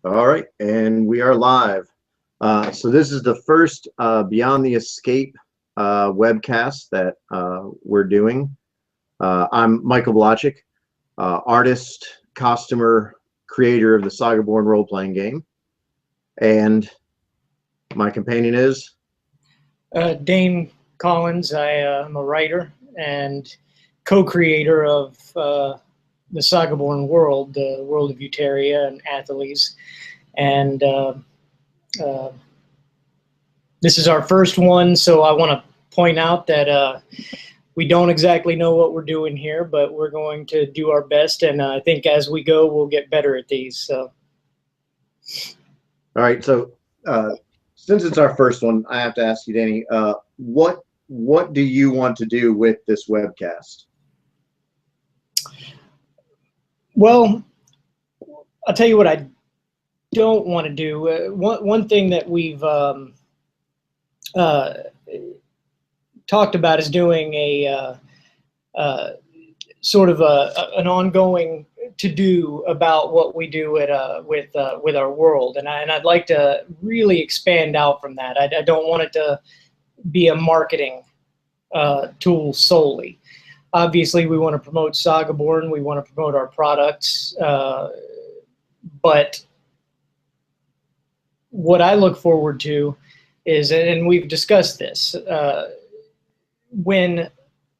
All right, and we are live. So this is the first Beyond the Escape webcast that we're doing. I'm Michael Bielaczyc, artist, costumer, creator of the Sagaborn role-playing game. And my companion is? Dane Collins. I am a writer and co-creator of the Sagaborn world, the world of Euteria and Atheles. And this is our first one, so I want to point out that we don't exactly know what we're doing here, but we're going to do our best, and I think as we go, we'll get better at these. So. All right, so since it's our first one, I have to ask you, Danny, what do you want to do with this webcast? Well, I'll tell you what I don't want to do. One thing that we've talked about is doing a sort of an ongoing to-do about what we do with our world, and I'd like to really expand out from that. I don't want it to be a marketing tool solely. Obviously, we want to promote Sagaborn, we want to promote our products, but what I look forward to is, and we've discussed this, when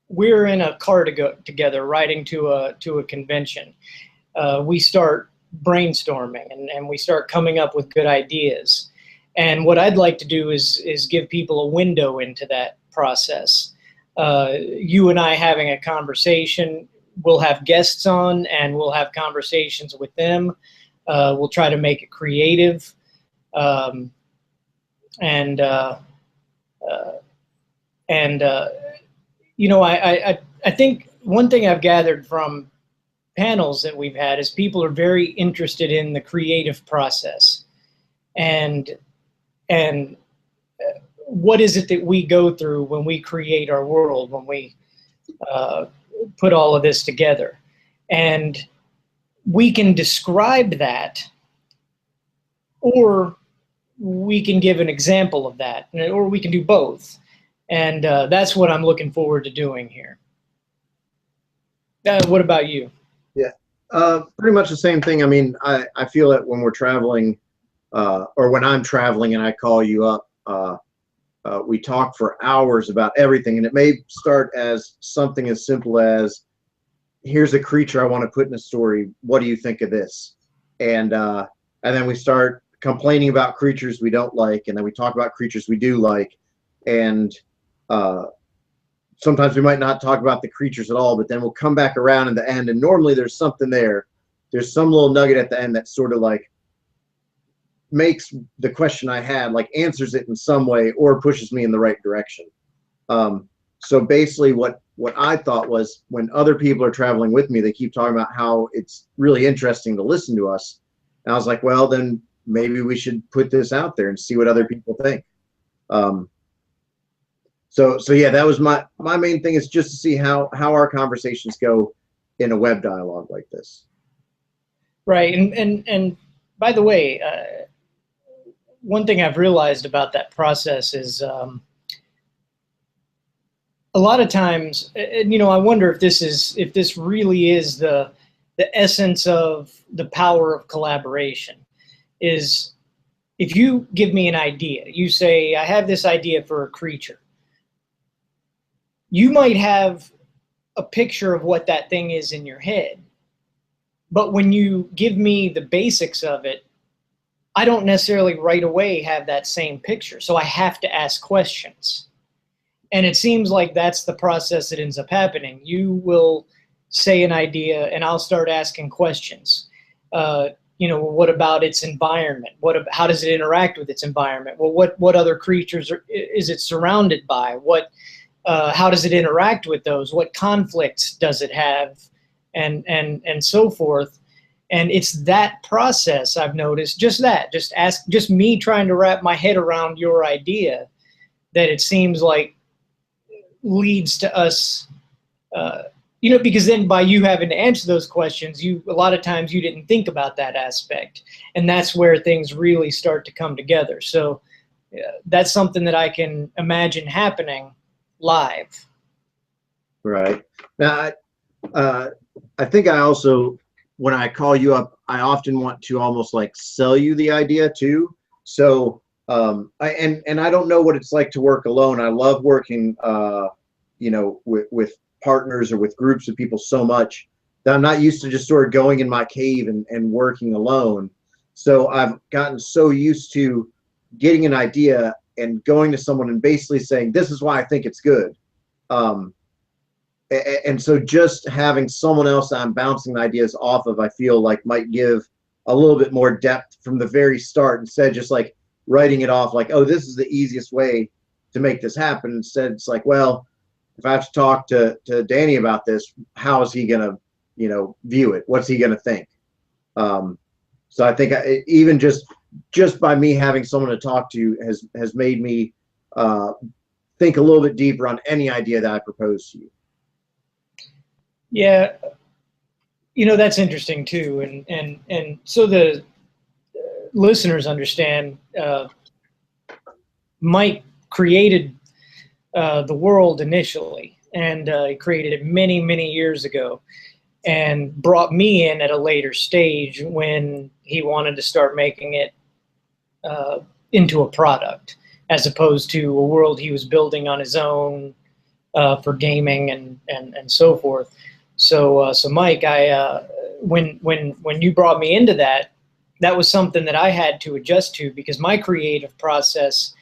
we're in a car together riding to a convention, we start brainstorming and we start coming up with good ideas. And what I'd like to do is give people a window into that process. You and I having a conversation, we'll have guests on and we'll have conversations with them. We'll try to make it creative. You know, I think one thing I've gathered from panels that we've had is people are very interested in the creative process and what is it that we go through when we create our world, when we put all of this together. And we can describe that, or we can give an example of that, or we can do both. And that's what I'm looking forward to doing here. What about you? Yeah, pretty much the same thing. I mean, I feel that when we're traveling, or when I'm traveling and I call you up, we talk for hours about everything. And it may start as something as simple as, here's a creature I want to put in a story. What do you think of this? And then we start complaining about creatures we don't like, and then we talk about creatures we do like. And sometimes we might not talk about the creatures at all, but then we'll come back around in the end, and normally there's something there. There's some little nugget at the end that sort of like makes the question I had, like answers it in some way or pushes me in the right direction. So basically what I thought was, when other people are traveling with me, they keep talking about how it's really interesting to listen to us. And I was like, well, then maybe we should put this out there and see what other people think. So yeah, that was my main thing, is just to see how our conversations go in a web dialogue like this. Right, and by the way, one thing I've realized about that process is a lot of times, you know, I wonder if this really is the essence of the power of collaboration. Is if you give me an idea, you say, I have this idea for a creature. You might have a picture of what that thing is in your head, but when you give me the basics of it, I don't necessarily right away have that same picture. So I have to ask questions. And it seems like that's the process that ends up happening. You will say an idea and I'll start asking questions. You know, what about its environment? How does it interact with its environment? Well, what other creatures is it surrounded by? How does it interact with those? What conflicts does it have? And so forth. And it's that process I've noticed, just me trying to wrap my head around your idea, that it seems like leads to us you know, because then by you having to answer those questions, a lot of times you didn't think about that aspect, and that's where things really start to come together. So that's something that I can imagine happening live. Right. Now, I think I also, when I call you up, I often want to almost like sell you the idea too. So, I don't know what it's like to work alone. I love working, you know, with partners or with groups of people so much that I'm not used to just sort of going in my cave and working alone. So I've gotten so used to getting an idea and going to someone and basically saying, this is why I think it's good. And so just having someone else I'm bouncing ideas off of, I feel like might give a little bit more depth from the very start, instead of just like writing it off like, oh, this is the easiest way to make this happen. Instead, it's like, well, if I have to talk to Danny about this, how is he going to, you know, view it? What's he going to think? So I think even just by me having someone to talk to has made me think a little bit deeper on any idea that I propose to you. Yeah, you know, that's interesting too, and so the listeners understand. Mike created the world initially, and he created it many, many years ago, and brought me in at a later stage when he wanted to start making it into a product, as opposed to a world he was building on his own for gaming and so forth. So Mike, when you brought me into that, that was something that I had to adjust to, because my creative process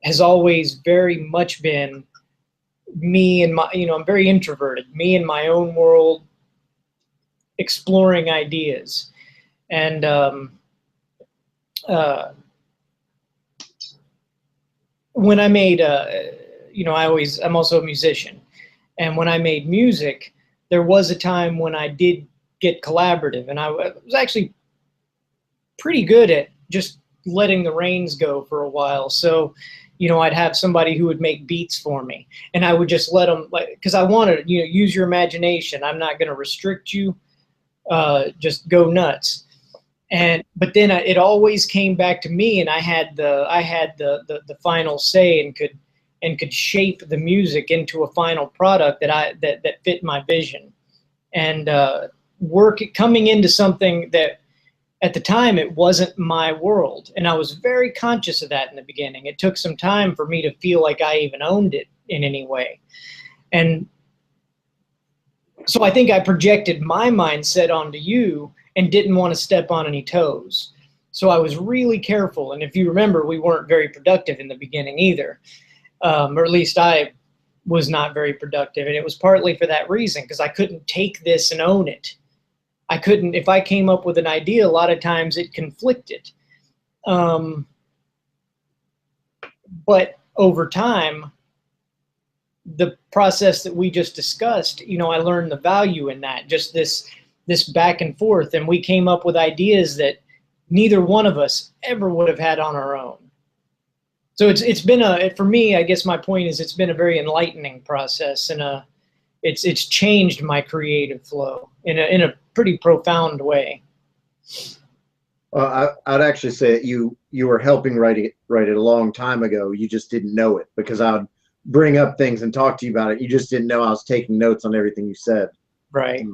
has always very much been me and my, you know, I'm very introverted, me in my own world, exploring ideas. And when I made, you know, I'm also a musician. And when I made music, there was a time when I did get collaborative, and I was actually pretty good at just letting the reins go for a while. So, you know, I'd have somebody who would make beats for me, and I would just let them, like, because I wanted, you know, use your imagination. I'm not going to restrict you. Just go nuts. But then it always came back to me, and I had the final say, and could shape the music into a final product that fit my vision, and coming into something that at the time it wasn't my world, and I was very conscious of that in the beginning. It took some time for me to feel like I even owned it in any way, and so I think I projected my mindset onto you and didn't want to step on any toes. So I was really careful, and if you remember, we weren't very productive in the beginning either. Or at least I was not very productive. And it was partly for that reason, because I couldn't take this and own it. I couldn't, if I came up with an idea, a lot of times it conflicted. But over time, the process that we just discussed, you know, I learned the value in that, just this back and forth. And we came up with ideas that neither one of us ever would have had on our own. So it's been for me, I guess my point is, it's been a very enlightening process, and it's changed my creative flow in a pretty profound way. I'd actually say that you were helping write it a long time ago. You just didn't know it, because I would bring up things and talk to you about it. You just didn't know I was taking notes on everything you said. Right.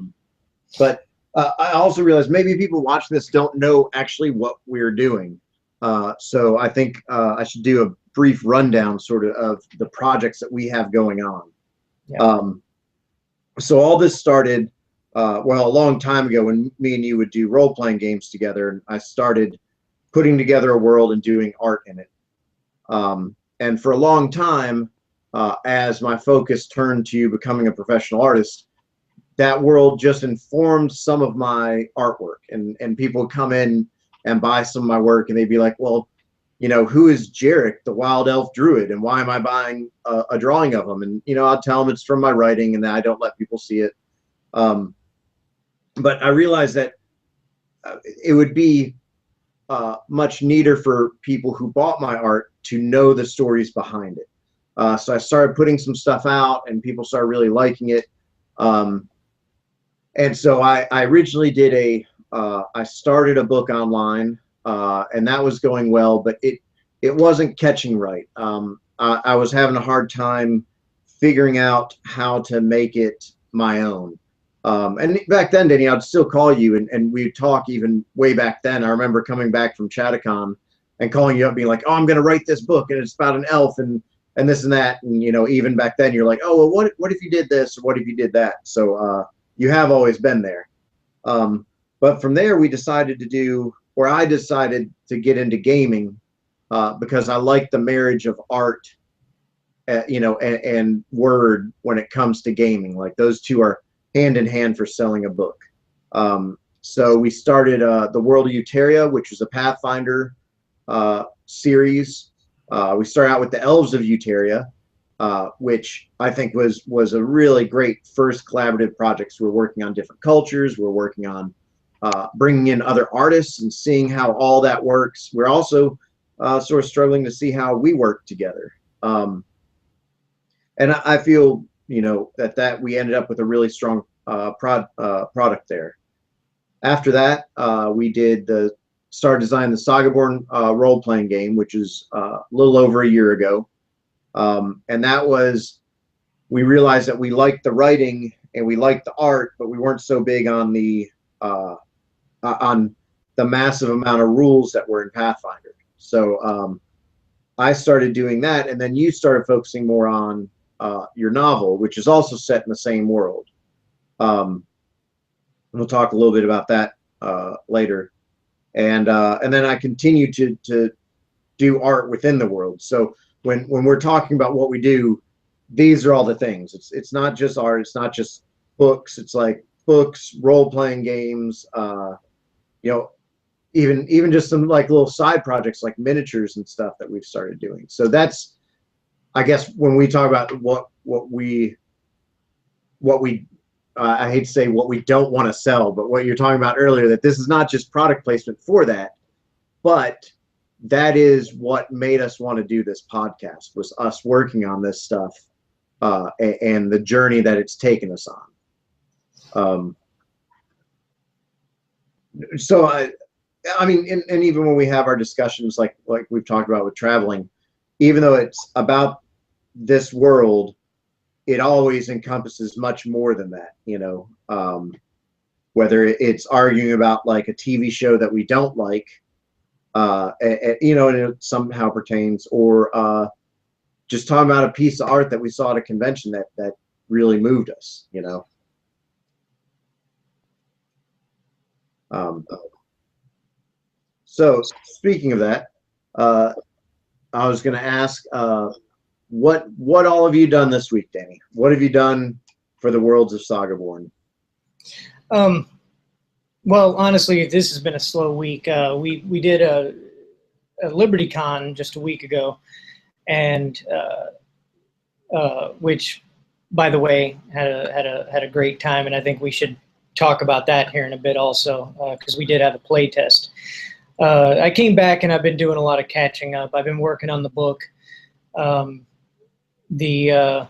But I also realized maybe people watching this don't know actually what we're doing. So I think I should do a brief rundown sort of the projects that we have going on. Yeah. So all this started, well, a long time ago when me and you would do role-playing games together, and I started putting together a world and doing art in it. And for a long time, as my focus turned to becoming a professional artist, that world just informed some of my artwork, and people would come in and buy some of my work, and they'd be like, well, you know, who is Jarek, the wild elf druid, and why am I buying a drawing of him? And, you know, I'll tell them it's from my writing, and I don't let people see it. But I realized that it would be much neater for people who bought my art to know the stories behind it. So I started putting some stuff out, and people started really liking it. And so I originally did I started a book online, and that was going well, but it wasn't catching right. I was having a hard time figuring out how to make it my own. And back then, Danny, I'd still call you, and we'd talk even way back then. I remember coming back from Chattacon and calling you up, being like, "Oh, I'm going to write this book, and it's about an elf, and this and that." And even back then, you're like, "Oh, well, what if you did this, or what if you did that?" So you have always been there. But from there, I decided to get into gaming, because I like the marriage of art, and word when it comes to gaming. Like, those two are hand in hand for selling a book. So we started the World of Uteria, which was a Pathfinder series. We started out with the Elves of Uteria, which I think was a really great first collaborative project. So we're working on different cultures. We're working on bringing in other artists and seeing how all that works. We're also sort of struggling to see how we work together. And I feel, that we ended up with a really strong product there. After that, we started designing the Sagaborn role-playing game, which is a little over a year ago. And that was, we realized that we liked the writing and we liked the art, but we weren't so big on the massive amount of rules that were in Pathfinder. So I started doing that, and then you started focusing more on your novel, which is also set in the same world. We'll talk a little bit about that later. And then I continue to do art within the world. So when we're talking about what we do, these are all the things. It's not just art. It's not just books. It's like books, role-playing games, even just some like little side projects like miniatures and stuff that we've started doing. So that's, I guess, when we talk about what we I hate to say what we don't want to sell, but what you're talking about earlier, that this is not just product placement for that, but that is what made us want to do this podcast, was us working on this stuff, and the journey that it's taken us on. So I mean, and even when we have our discussions, like we've talked about with traveling, even though it's about this world, it always encompasses much more than that, whether it's arguing about like a TV show that we don't like, and it somehow pertains, or just talking about a piece of art that we saw at a convention that really moved us, So speaking of that, I was going to ask, what all have you done this week, Danny? What have you done for the worlds of Sagaborn? Well, honestly, this has been a slow week. We did a LibertyCon just a week ago, and which, by the way, had a great time, and I think we should talk about that here in a bit also, because we did have a playtest. I came back and I've been doing a lot of catching up. I've been working on the book. The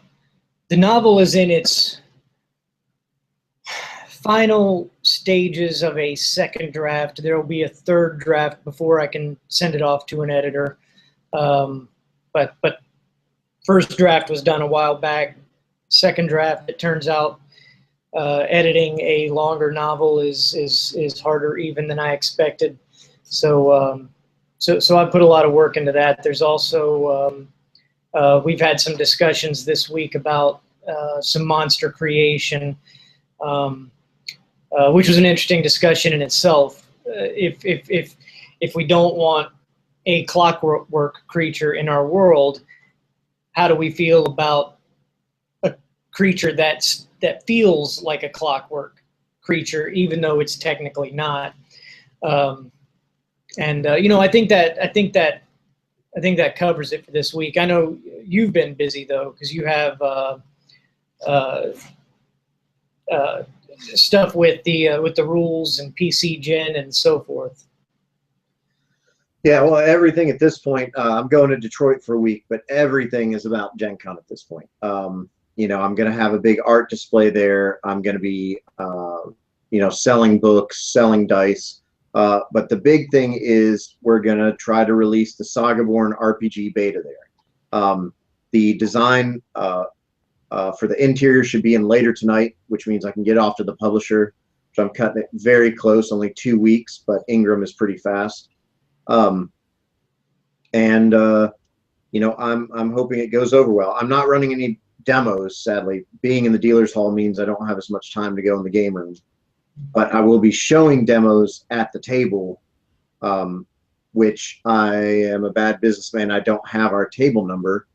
novel is in its final stages of a second draft. There will be a third draft before I can send it off to an editor. But first draft was done a while back. Second draft, it turns out, editing a longer novel is harder even than I expected. So I put a lot of work into that. There's also we've had some discussions this week about some monster creation, which was an interesting discussion in itself. If we don't want a clockwork creature in our world, how do we feel about a creature that feels like a clockwork creature, even though it's technically not? I think that covers it for this week. I know you've been busy though, because you have stuff with the rules and PC Gen and so forth. Yeah, well, everything at this point, I'm going to Detroit for a week, but everything is about Gen Con at this point. you know, I'm going to have a big art display there. I'm going to be, you know, selling books, selling dice. But the big thing is we're going to try to release the Sagaborn RPG beta there. The design for the interior should be in later tonight, which means I can get off to the publisher. So I'm cutting it very close, only 2 weeks, but Ingram is pretty fast. You know, I'm hoping it goes over well. I'm not running any demos, sadly. Being in the dealer's hall means I don't have as much time to go in the game room. But I will be showing demos at the table, which I am a bad businessman. I don't have our table number,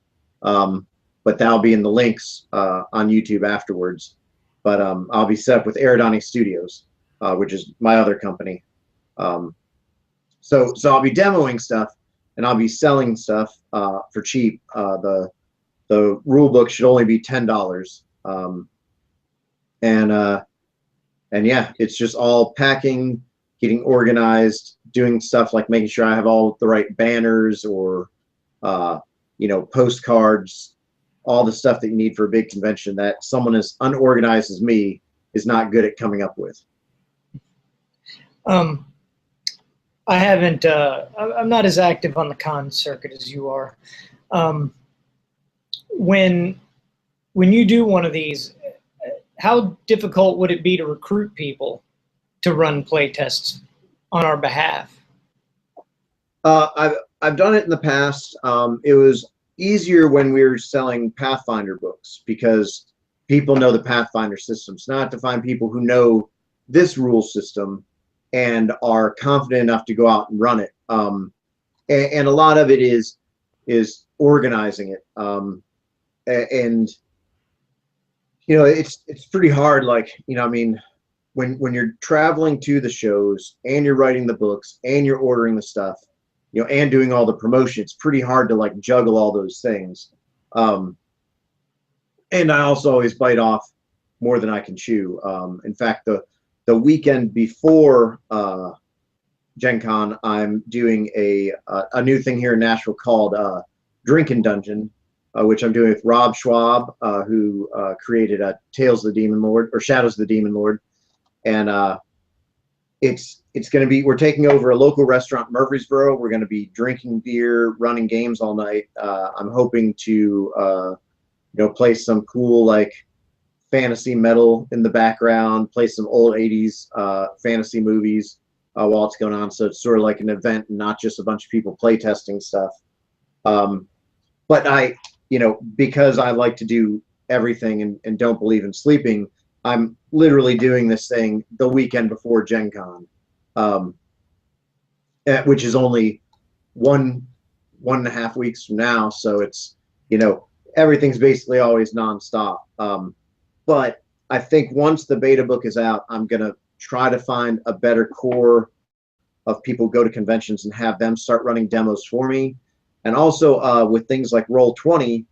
but that'll be in the links on YouTube afterwards. But I'll be set up with Eridani Studios, which is my other company. So I'll be demoing stuff, and I'll be selling stuff for cheap. The rule book should only be $10, and yeah, it's just all packing, getting organized, doing stuff like making sure I have all the right banners or you know, postcards, all the stuff that you need for a big convention that someone as unorganized as me is not good at coming up with. I haven't. I'm not as active on the con circuit as you are. When you do one of these, how difficult would it be to recruit people to run playtests on our behalf? I've done it in the past. It was easier when we were selling Pathfinder books because people know the Pathfinder systems. Not to find people who know this rule system and are confident enough to go out and run it. And a lot of it is organizing it. And you know, it's pretty hard. Like, you know, I mean, when you're traveling to the shows and you're writing the books and you're ordering the stuff, you know, and doing all the promotion, it's pretty hard to like juggle all those things. And I also always bite off more than I can chew. In fact, the weekend before Gen Con, I'm doing a new thing here in Nashville called Drinking Dungeon, which I'm doing with Rob Schwab, who created Tales of the Demon Lord, or Shadows of the Demon Lord. And it's going to be, we're taking over a local restaurant in Murfreesboro. We're going to be drinking beer, running games all night. I'm hoping to, you know, play some cool, like, fantasy metal in the background, play some old 80s fantasy movies while it's going on. So it's sort of like an event and not just a bunch of people play testing stuff. But I, you know, because I like to do everything and don't believe in sleeping, I'm literally doing this thing the weekend before Gen Con, which is only one and a half weeks from now. So it's, you know, everything's basically always nonstop. But I think once the beta book is out, I'm going to try to find a better core of people who go to conventions and have them start running demos for me. And also with things like Roll20,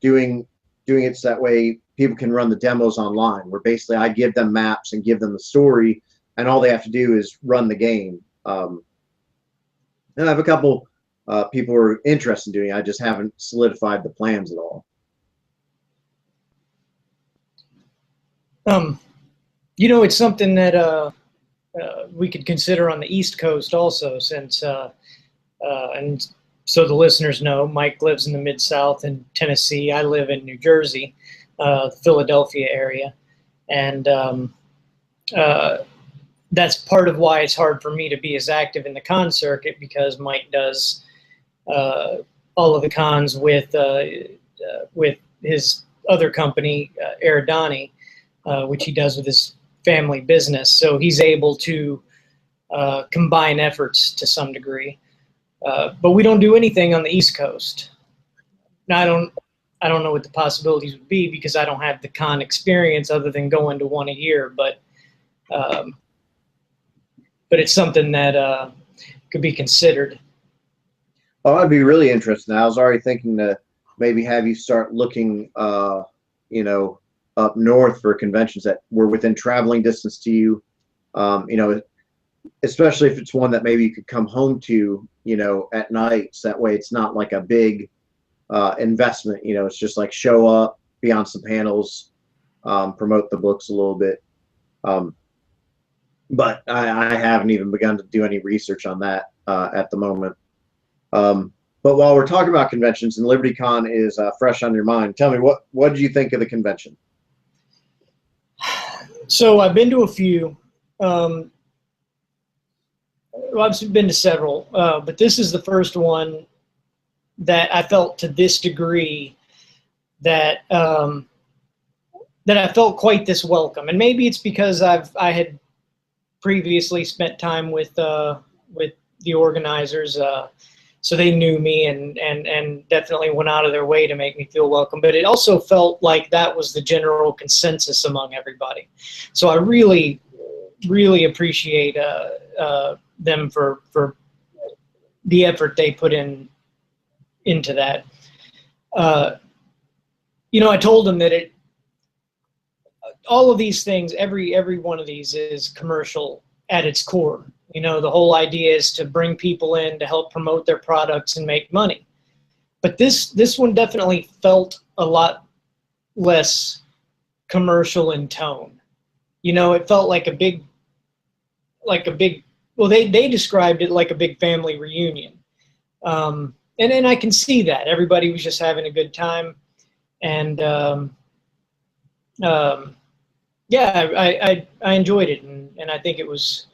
doing it so that way people can run the demos online, where basically I give them maps and give them the story, and all they have to do is run the game. And I have a couple people who are interested in doing it. I just haven't solidified the plans at all. You know, it's something that we could consider on the East Coast also, since, and so the listeners know, Mike lives in the Mid-South in Tennessee. I live in New Jersey, the Philadelphia area. And that's part of why it's hard for me to be as active in the con circuit, because Mike does all of the cons with his other company, Eridani, which he does with his family business. So he's able to combine efforts to some degree. But we don't do anything on the East Coast. Now, I don't know what the possibilities would be, because I don't have the con experience other than going to one a year. But it's something that could be considered. Oh, I'd be really interested. I was already thinking to maybe have you start looking, you know, up north for conventions that were within traveling distance to you. You know, especially if it's one that maybe you could come home to, you know, at night. So that way it's not like a big investment. You know, it's just like show up, be on some panels, promote the books a little bit. But I haven't even begun to do any research on that at the moment. But while we're talking about conventions and LibertyCon is fresh on your mind, tell me what did you think of the convention? So I've been to a few. Well, I've been to several, but this is the first one that I felt to this degree that that I felt quite this welcome. And maybe it's because I had previously spent time with the organizers, so they knew me and definitely went out of their way to make me feel welcome. But it also felt like that was the general consensus among everybody. So I really, really appreciate them for the effort they put into that. You know, I told them that all of these things, every one of these is commercial at its core. You know, the whole idea is to bring people in to help promote their products and make money. But this one definitely felt a lot less commercial in tone. You know, it felt like a big, well, they described it like a big family reunion. And I can see that. Everybody was just having a good time. And yeah, I enjoyed it, and I think it was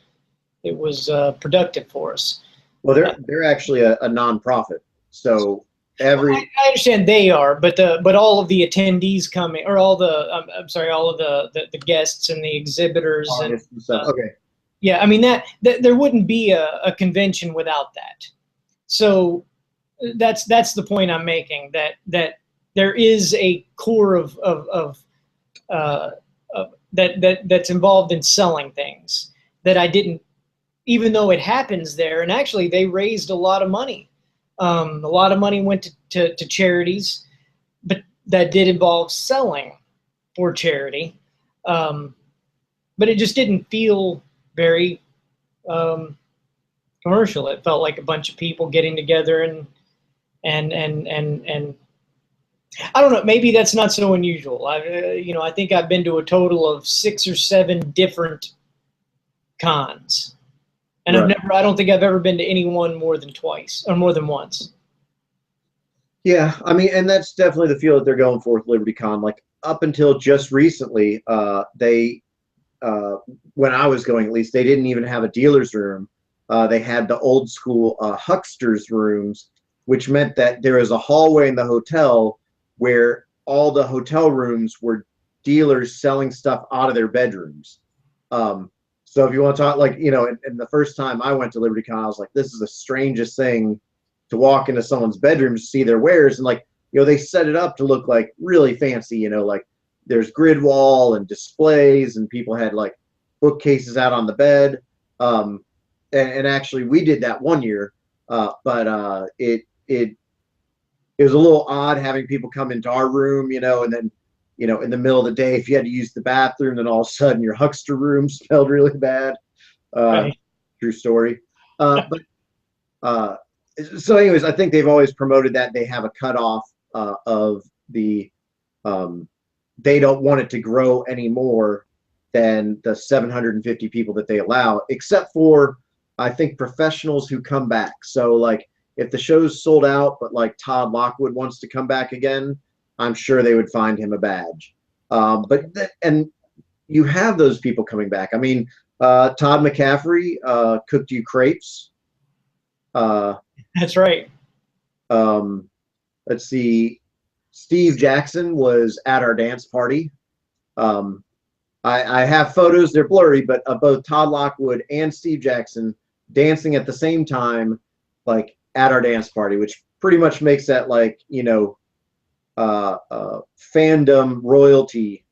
productive for us. Well, they're actually a nonprofit, so I understand they are, but all of the attendees coming, or all the I'm sorry, all of the guests and the exhibitors and stuff. Okay. Yeah, I mean that there wouldn't be a convention without that. So that's the point I'm making, that there is a core of that's involved in selling things that I didn't, even though it happens there, and actually they raised a lot of money. A lot of money went to charities, but that did involve selling for charity. But it just didn't feel very commercial. It felt like a bunch of people getting together and I don't know, maybe that's not so unusual. I think I've been to a total of 6 or 7 different cons. And right. I don't think I've ever been to any one more than twice or more than once. Yeah, I mean, and that's definitely the feel that they're going for with LibertyCon. Like up until just recently, when I was going, at least, they didn't even have a dealer's room. They had the old school hucksters rooms, which meant that there was a hallway in the hotel where all the hotel rooms were dealers selling stuff out of their bedrooms. So if you want to talk, like, you know, and the first time I went to LibertyCon, I was like, this is the strangest thing to walk into someone's bedroom to see their wares. And like, you know, they set it up to look like really fancy, you know, like there's grid wall and displays and people had like bookcases out on the bed. And actually we did that one year, but it was a little odd having people come into our room, you know, and then, you know, in the middle of the day, if you had to use the bathroom, then all of a sudden your huckster room smelled really bad. Right. True story. So anyways, I think they've always promoted that they have a cutoff of the, they don't want it to grow any more than the 750 people that they allow, except for, I think, professionals who come back. So like if the show's sold out, but like Todd Lockwood wants to come back again, I'm sure they would find him a badge. And you have those people coming back. I mean, Todd McCaffrey cooked you crepes. That's right. Let's see. Steve Jackson was at our dance party. I have photos, they're blurry, but of both Todd Lockwood and Steve Jackson dancing at the same time, like at our dance party, which pretty much makes that like, you know, fandom royalty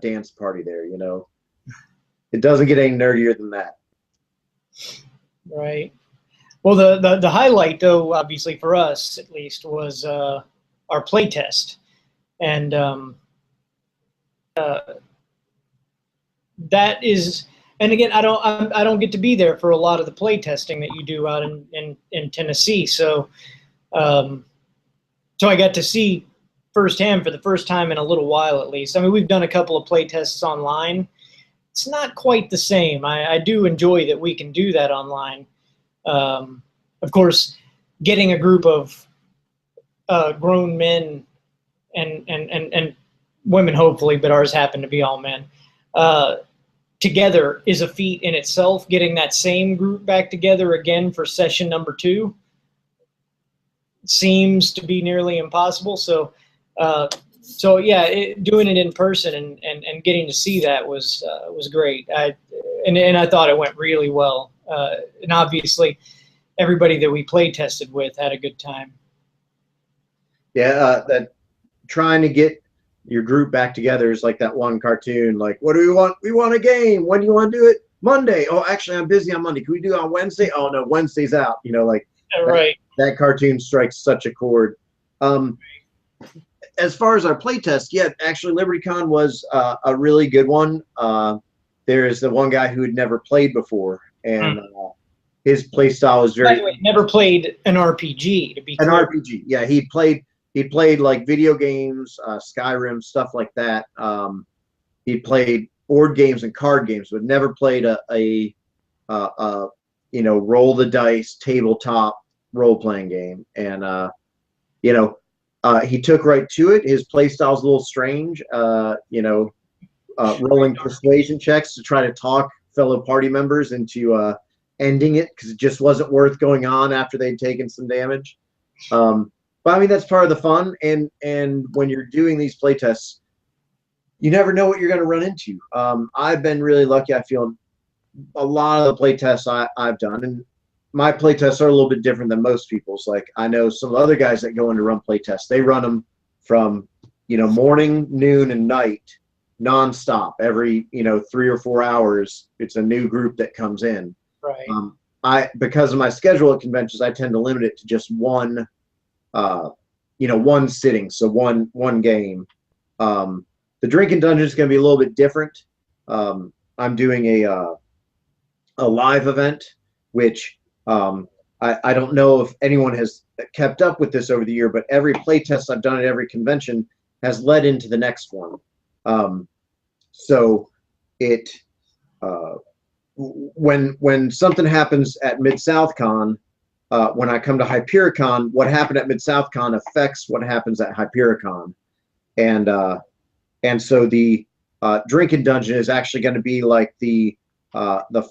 dance party there, you know. It doesn't get any nerdier than that. Right. Well, the highlight, though, obviously for us at least, was our playtest, and that is, and again, I don't get to be there for a lot of the playtesting that you do out in Tennessee, so So I got to see firsthand for the first time in a little while, at least. I mean, we've done a couple of play tests online. It's not quite the same. I do enjoy that we can do that online. Of course, getting a group of grown men and women, hopefully, but ours happen to be all men, together is a feat in itself. Getting that same group back together again for session number 2 seems to be nearly impossible. So yeah, doing it in person and getting to see that was great. And I thought it went really well. And obviously, everybody that we play tested with had a good time. Yeah, that trying to get your group back together is like that one cartoon. Like, what do we want? We want a game. When do you want to do it? Monday. Oh, actually, I'm busy on Monday. Can we do it on Wednesday? Oh no, Wednesday's out. You know, like Right. That cartoon strikes such a chord. As far as our play test, yeah, actually, LibertyCon was a really good one. There is the one guy who had never played before, and his play style was very. By the way, never played an RPG. To be an clear. RPG, yeah, he played like video games, Skyrim, stuff like that. He played board games and card games, but never played a roll the dice tabletop role playing game. And he took right to it. His play style's a little strange. Rolling persuasion checks to try to talk fellow party members into ending it because it just wasn't worth going on after they'd taken some damage. But I mean, that's part of the fun. And when you're doing these play tests, you never know what you're going to run into. I've been really lucky. I feel a lot of the play tests I've done, and my play tests are a little bit different than most people's. Like, I know some other guys that go in to run play tests. They run them from, morning, noon, and night, nonstop. Every, 3 or 4 hours, it's a new group that comes in. Right. Because of my schedule at conventions, I tend to limit it to just one sitting, so one game. The drinking dungeon is going to be a little bit different. I'm doing a live event, which I don't know if anyone has kept up with this over the year, but every play test I've done at every convention has led into the next one. So it when something happens at Mid-South Con, when I come to Hypericon, what happened at Mid-South Con affects what happens at Hypericon. And so the drinking dungeon is actually going to be like the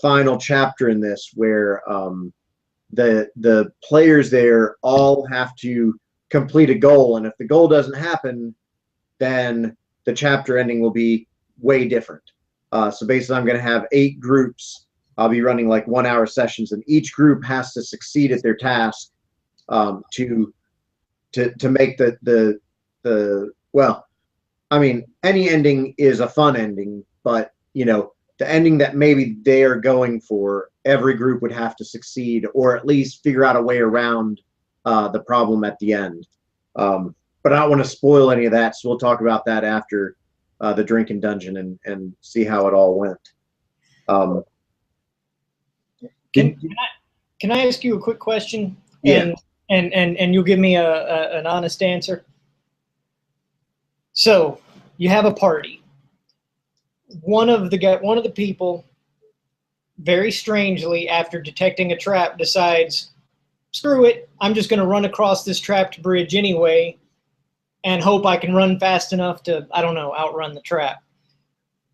final chapter in this, where the players there all have to complete a goal, and if the goal doesn't happen, then the chapter ending will be way different. So basically, I'm going to have 8 groups. I'll be running like 1-hour sessions, and each group has to succeed at their task to make the well. I mean, any ending is a fun ending, but the ending that maybe they are going for, every group would have to succeed, or at least figure out a way around the problem at the end. But I don't want to spoil any of that, so we'll talk about that after the drinking dungeon and see how it all went. Can I ask you a quick question? Yeah. And you'll give me an honest answer. So you have a party. One of the people, very strangely, after detecting a trap, decides, screw it, I'm just going to run across this trapped bridge anyway and hope I can run fast enough to, I don't know, outrun the trap.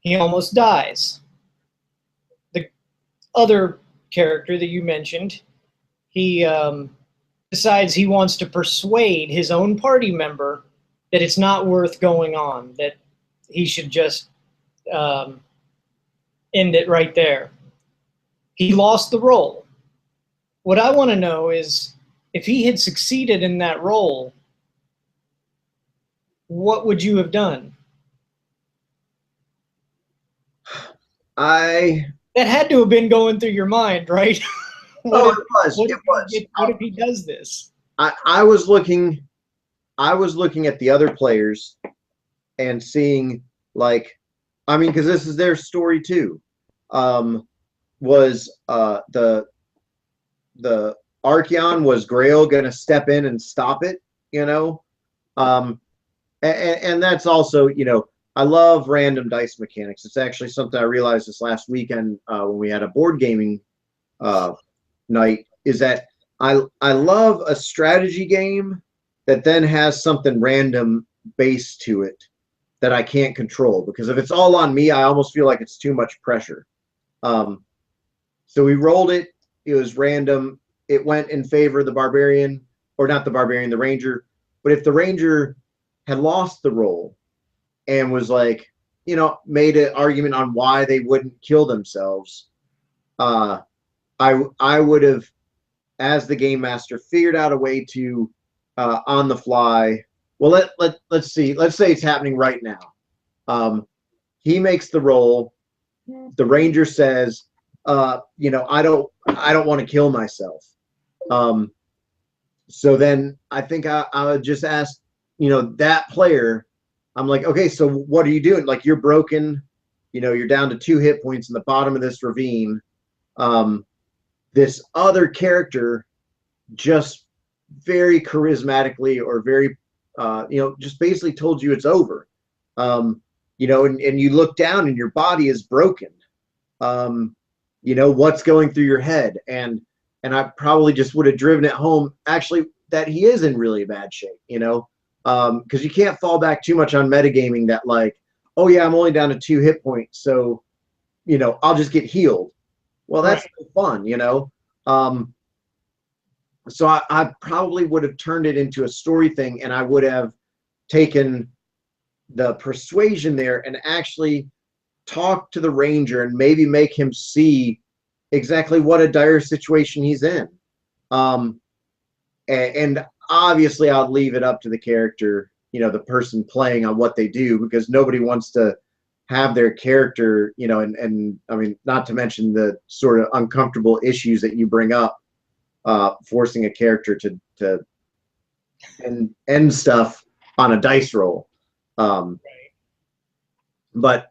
He almost dies. The other character that you mentioned, he decides he wants to persuade his own party member that it's not worth going on, that he should just end it right there. He lost the roll. What I want to know is, if he had succeeded in that roll, what would you have done? That had to have been going through your mind, right? It was. What if he does this? I was looking at the other players and seeing, like, I mean, because this is their story too. Was the Archeon, was Grail going to step in and stop it? And that's also, you know, I love random dice mechanics. It's actually something I realized this last weekend when we had a board gaming night, is that I love a strategy game that then has something random base to it that I can't control, because if it's all on me, I almost feel like it's too much pressure. So we rolled it. It was random. It went in favor of the barbarian, or not the barbarian, the ranger. But if the ranger had lost the roll and was like, you know, made an argument on why they wouldn't kill themselves, I would have, as the game master, figured out a way to on the fly. Well, let's see. Let's say it's happening right now. He makes the roll. The ranger says, you know, I don't want to kill myself. So then I think I would just ask, you know, that player, I'm like, okay, so what are you doing? Like, you're broken, you know, you're down to 2 hit points in the bottom of this ravine. This other character just very charismatically, or very, you know, just basically told you it's over. You know, and you look down and your body is broken. You know, what's going through your head? And I probably just would have driven it home, actually, that he is in really bad shape, you know, because you can't fall back too much on metagaming that, like, oh yeah, I'm only down to 2 hit points, so, you know, I'll just get healed. Well, that's no fun, you know. So I probably would have turned it into a story thing, and I would have taken the persuasion there and actually talk to the ranger and maybe make him see exactly what a dire situation he's in. And obviously I'll leave it up to the character, you know, the person playing, on what they do, because nobody wants to have their character, you know, and I mean, not to mention the sort of uncomfortable issues that you bring up, forcing a character to end stuff on a dice roll. But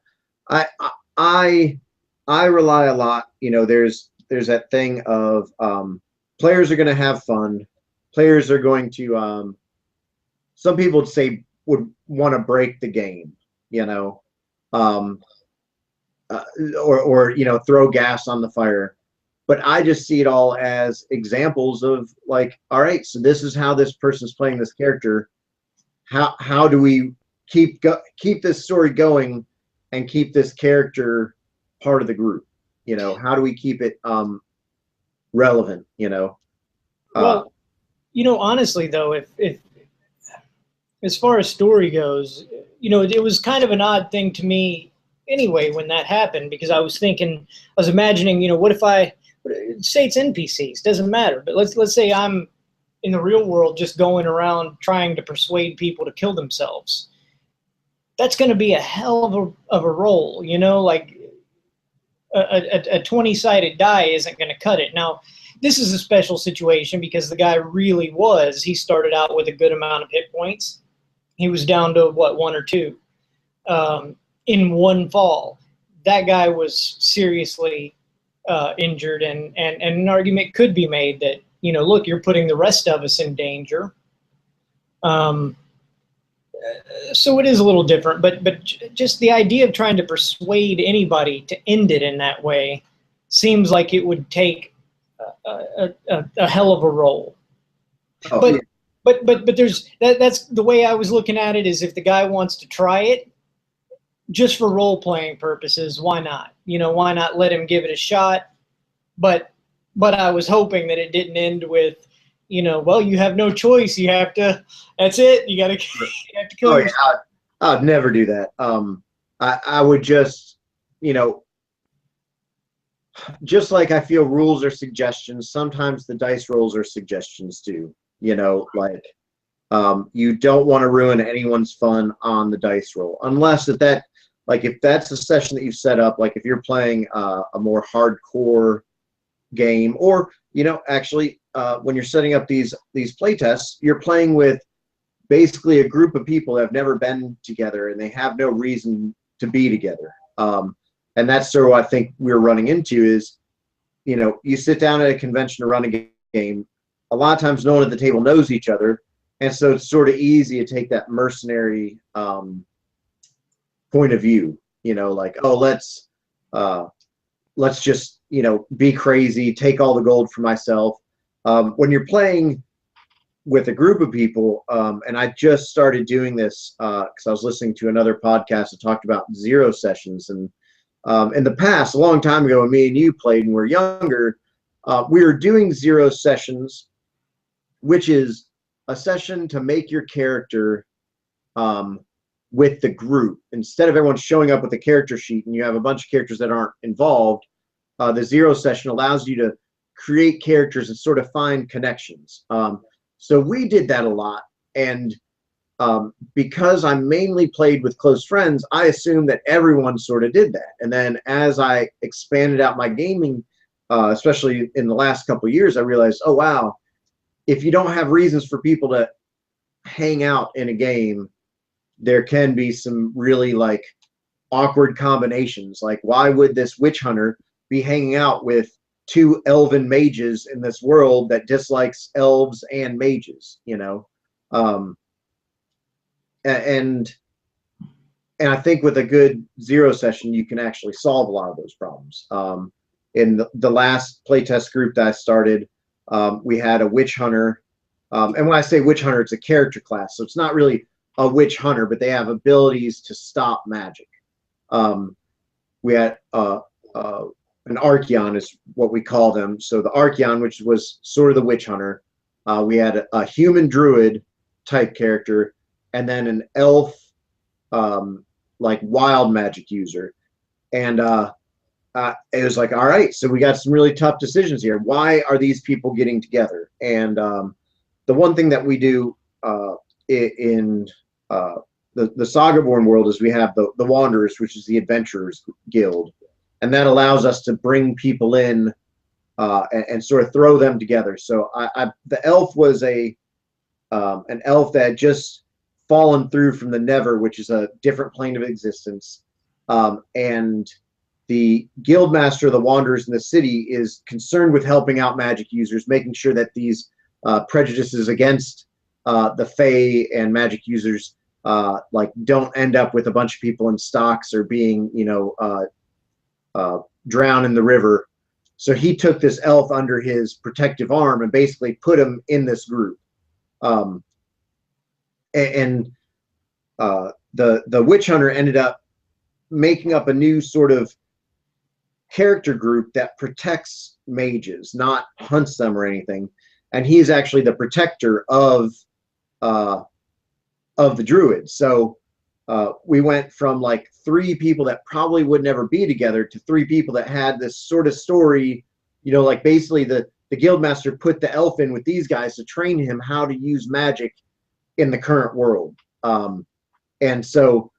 I rely a lot, you know, there's that thing of players are going to have fun. Players are going to, some people would say, would want to break the game, you know, or you know, throw gas on the fire. But I just see it all as examples of, like, all right, so this is how this person's playing this character. How do we keep this story going and keep this character part of the group? You know, how do we keep it relevant? You know. Well, you know, honestly though, if as far as story goes, you know, it was kind of an odd thing to me anyway when that happened, because I was imagining, you know, what if say it's NPCs, doesn't matter, but let's say I'm in the real world just going around trying to persuade people to kill themselves. That's going to be a hell of a roll, you know, like a 20-sided die isn't going to cut it. Now, this is a special situation because the guy he started out with a good amount of hit points. He was down to, what, 1 or 2 in one fall. That guy was seriously injured, and an argument could be made that, you know, look, you're putting the rest of us in danger. So it is a little different, but just the idea of trying to persuade anybody to end it in that way seems like it would take a hell of a roll. Oh, but, yeah. but there's that's the way I was looking at it, is if the guy wants to try it just for role-playing purposes, why not? You know, why not let him give it a shot? But I was hoping that it didn't end with, you know, well, you have no choice. You have to. That's it. You have to kill yourself. Yeah, I'd never do that. I would just, you know, just like I feel rules are suggestions, sometimes the dice rolls are suggestions too. You know, like, you don't want to ruin anyone's fun on the dice roll, unless like, if that's a session that you've set up, like if you're playing a more hardcore game, or, you know, actually, when you're setting up these playtests, you're playing with basically a group of people that have never been together and they have no reason to be together. And that's sort of what I think we're running into is, you know, you sit down at a convention to run a game. A lot of times no one at the table knows each other, And so it's sort of easy to take that mercenary point of view, you know, like, oh, let's just, you know, be crazy, take all the gold for myself. When you're playing with a group of people, and I just started doing this because I was listening to another podcast that talked about zero sessions. And in the past, a long time ago, when me and you played and we were younger, we were doing zero sessions, which is a session to make your character with the group. Instead of everyone showing up with a character sheet and you have a bunch of characters that aren't involved, the zero session allows you to create characters and sort of find connections. So we did that a lot. And because I mainly played with close friends, I assumed that everyone sort of did that. And then as I expanded out my gaming, especially in the last couple of years, I realized, oh, wow, if you don't have reasons for people to hang out in a game, there can be some really like awkward combinations. Like, why would this witch hunter be hanging out with two elven mages in this world that dislikes elves and mages, you know? And I think with a good zero session, you can actually solve a lot of those problems. In the last playtest group that I started, we had a witch hunter. And when I say witch hunter, it's a character class. So it's not really a witch hunter, but they have abilities to stop magic. We had an Archeon is what we call them. So the Archeon, which was sort of the witch hunter. We had a human druid type character, and then an elf, like wild magic user. And it was like, all right, so we got some really tough decisions here. Why are these people getting together? And the one thing that we do in the Sagaborn world is we have the Wanderers, which is the Adventurers Guild. And that allows us to bring people in and sort of throw them together. So the elf was an elf that had just fallen through from the Never, which is a different plane of existence. And the guildmaster of the Wanderers in the city is concerned with helping out magic users, making sure that these prejudices against the Fae and magic users like don't end up with a bunch of people in stocks or being, you know, drown in the river. So he took this elf under his protective arm and basically put him in this group. The witch hunter ended up making up a new sort of character group that protects mages, not hunts them or anything. And he is actually the protector of the druids. So we went from like 3 people that probably would never be together to 3 people that had this sort of story, you know, like basically the guildmaster put the elf in with these guys to train him how to use magic in the current world. And so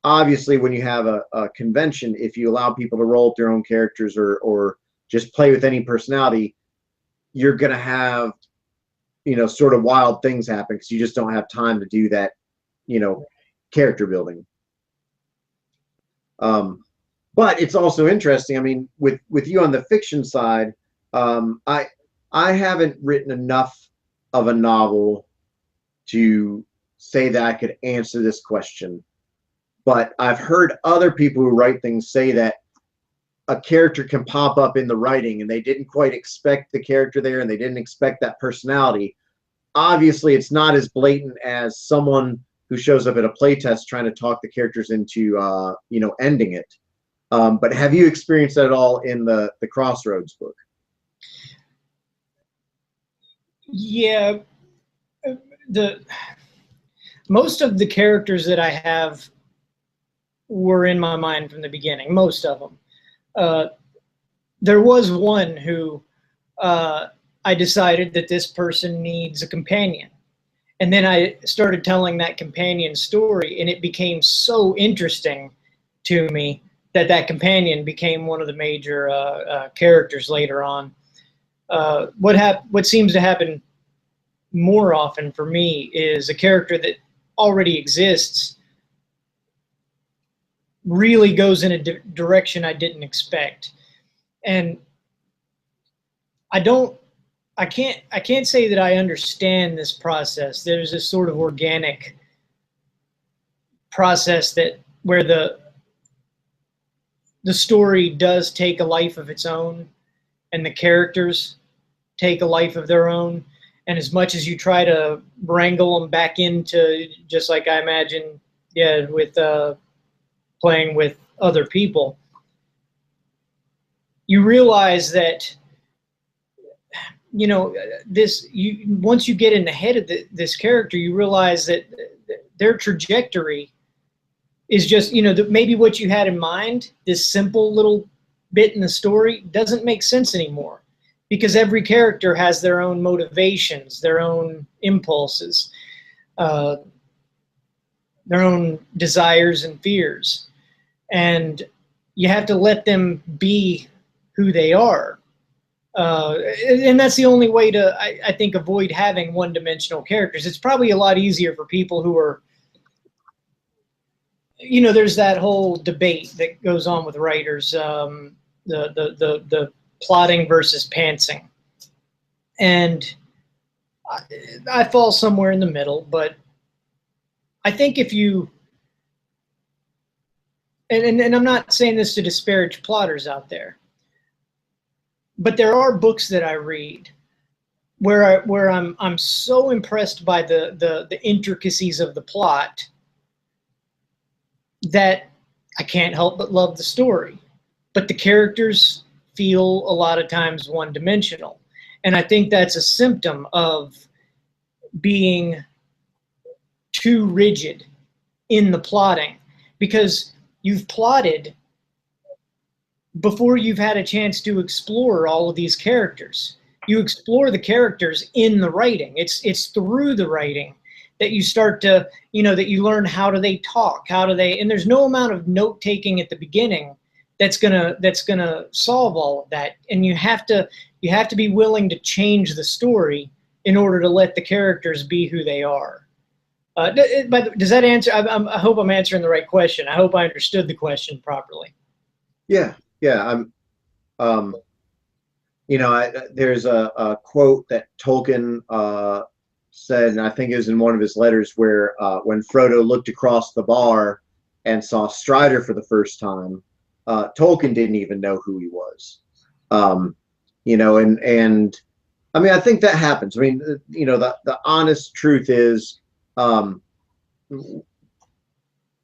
obviously when you have a convention, if you allow people to roll with their own characters or just play with any personality, you're going to have, you know, sort of wild things happen because you just don't have time to do that, you know, character building. But it's also interesting. I mean, with you on the fiction side, I haven't written enough of a novel to say that I could answer this question. But I've heard other people who write things say that a character can pop up in the writing and they didn't quite expect the character there and they didn't expect that personality. Obviously, it's not as blatant as someone who shows up at a playtest trying to talk the characters into, you know, ending it. But have you experienced that at all in the Crossroads book? Yeah, most of the characters that I have were in my mind from the beginning. Most of them. There was one who I decided that this person needs a companion. And then I started telling that companion story, and it became so interesting to me that that companion became one of the major characters later on. What seems to happen more often for me is a character that already exists really goes in a direction I didn't expect. And I don't can't say that I understand this process. There's this sort of organic process where the story does take a life of its own, and the characters take a life of their own. And as much as you try to wrangle them back into, just like I imagine, with playing with other people, you realize that, once you get in the head of this character, you realize that their trajectory is just, maybe what you had in mind, this simple little bit in the story, doesn't make sense anymore, because every character has their own motivations, their own impulses, their own desires and fears. And you have to let them be who they are. And that's the only way to, I think, avoid having one-dimensional characters. It's probably a lot easier for people who are, there's that whole debate that goes on with writers, the plotting versus pantsing. And I fall somewhere in the middle, but I think if you, and I'm not saying this to disparage plotters out there, but there are books that I read where I'm so impressed by the intricacies of the plot that I can't help but love the story. But the characters feel a lot of times one-dimensional. And I think that's a symptom of being too rigid in the plotting, because you've plotted before you've had a chance to explore all of these characters. You explore the characters in the writing. It's through the writing that you start to, that you learn how do they talk, and there's no amount of note-taking at the beginning that's gonna solve all of that. And you have to be willing to change the story in order to let the characters be who they are. But does that answer? I hope I'm answering the right question. I hope I understood the question properly. Yeah. There's a quote that Tolkien said, and I think it was in one of his letters, where when Frodo looked across the bar and saw Strider for the first time, Tolkien didn't even know who he was. And I mean, I think that happens. I mean, the honest truth is,